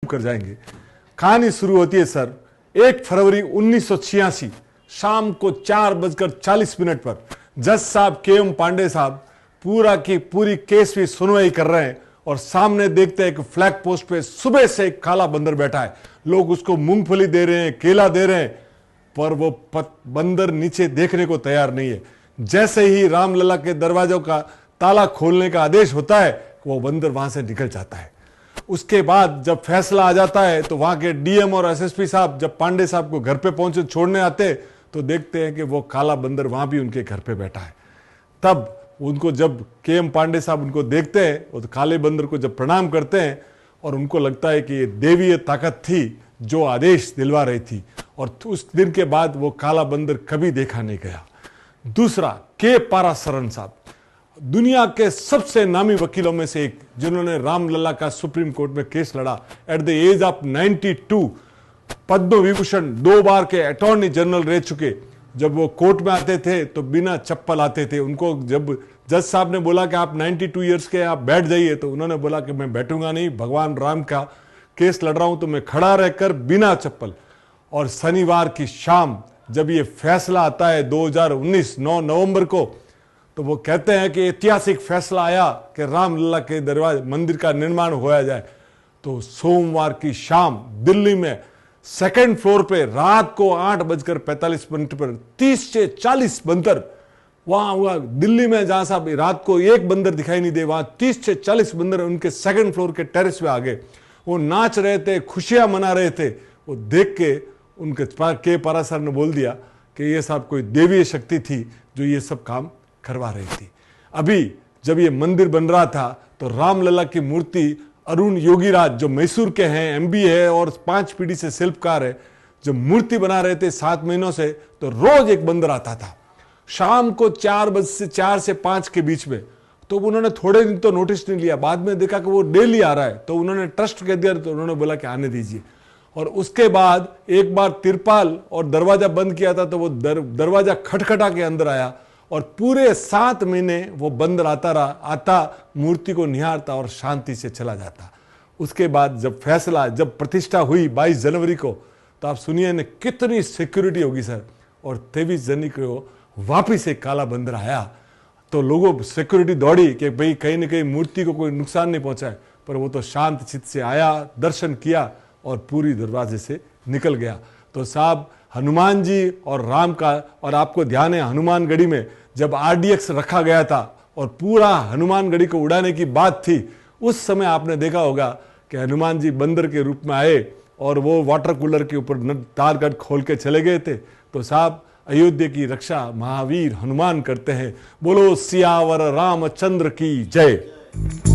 कर जाएंगे। कहानी शुरू होती है सर 1 फरवरी 1986 शाम को 4:40 पर जज साहब KM पांडे साहब पूरा की पूरी केस की सुनवाई कर रहे हैं और सामने देखते हैं कि फ्लैग पोस्ट पे सुबह से एक काला बंदर बैठा है। लोग उसको मूंगफली दे रहे हैं, केला दे रहे हैं, पर वो बंदर नीचे देखने को तैयार नहीं है। जैसे ही रामलला के दरवाजों का ताला खोलने का आदेश होता है वो बंदर वहां से निकल जाता है। उसके बाद जब फैसला आ जाता है तो वहां के DM और SSP साहब जब पांडे साहब को घर पे पहुंचे छोड़ने आते तो देखते हैं कि वो काला बंदर वहां भी उनके घर पे बैठा है। तब उनको जब KM पांडे साहब उनको देखते हैं और तो काले बंदर को जब प्रणाम करते हैं और उनको लगता है कि ये देवीय ताकत थी जो आदेश दिलवा रही थी, और उस दिन के बाद वो काला बंदर कभी देखा नहीं गया। दूसरा K पारासरन साहब, दुनिया के सबसे नामी वकीलों में से एक, जिन्होंने रामलला का सुप्रीम कोर्ट में केस लड़ा at the age of 92, Padma Vibhushan 2 बार के अटॉर्नी जनरल रह चुके। जब वो कोर्ट में आते थे तो बिना चप्पल आते थे। उनको जब जज साहब ने बोला कि आप 92 ईयर्स के आप बैठ जाइए तो उन्होंने बोला कि मैं बैठूंगा नहीं, भगवान राम का केस लड़ रहा हूं तो मैं खड़ा रहकर बिना चप्पल। और शनिवार की शाम जब ये फैसला आता है 2019 9 नवंबर को, तो वो कहते हैं कि ऐतिहासिक फैसला आया कि रामलला के दरवाजे मंदिर का निर्माण होया जाए। तो सोमवार की शाम दिल्ली में 2nd फ्लोर पे रात को 8:45 पर 30 से 40 बंदर वहां दिल्ली में, जहां साहब रात को एक बंदर दिखाई नहीं दे, वहां 30 से 40 बंदर उनके 2nd फ्लोर के टेरेस पे आ गए। वो नाच रहे थे, खुशियां मना रहे थे। वो देख के उनके K पारासर ने बोल दिया कि ये साहब कोई देवीय शक्ति थी जो ये सब काम करवा रही थी। अभी जब ये मंदिर बन रहा था तो रामलला की मूर्ति अरुण योगीराज जो मैसूर के हैं, MBA है और 5 पीढ़ी से शिल्पकार है, जब मूर्ति बना रहे थे 7 महीनों से, तो रोज एक बंदर आता था शाम को 4 से 5 के बीच में। तो उन्होंने थोड़े दिन तो नोटिस नहीं लिया, बाद में देखा कि वो डेली आ रहा है तो उन्होंने ट्रस्ट कह दिया, तो उन्होंने बोला कि आने दीजिए। और उसके बाद एक बार तिरपाल और दरवाजा बंद किया था तो वो दरवाजा खटखटा के अंदर आया और पूरे 7 महीने वो बंदर आता रहा, आता मूर्ति को निहारता और शांति से चला जाता। उसके बाद जब फैसला, जब प्रतिष्ठा हुई 22 जनवरी को, तो आप सुनिए ने कितनी सिक्योरिटी होगी सर। और 23 जनवरी को वापिस एक काला बंदर आया तो लोगों सिक्योरिटी दौड़ी कि भाई कहीं ना कहीं मूर्ति को कोई नुकसान नहीं पहुंचाए, पर वो तो शांत चित्त से आया, दर्शन किया और पूरी दरवाजे से निकल गया। तो साहब हनुमान जी और राम का, और आपको ध्यान है हनुमानगढ़ी में जब RDX रखा गया था और पूरा हनुमानगढ़ी को उड़ाने की बात थी, उस समय आपने देखा होगा कि हनुमान जी बंदर के रूप में आए और वो वाटर कूलर के ऊपर तारगढ़ खोल के चले गए थे। तो साहब अयोध्या की रक्षा महावीर हनुमान करते हैं। बोलो सियावर रामचंद्र की जय।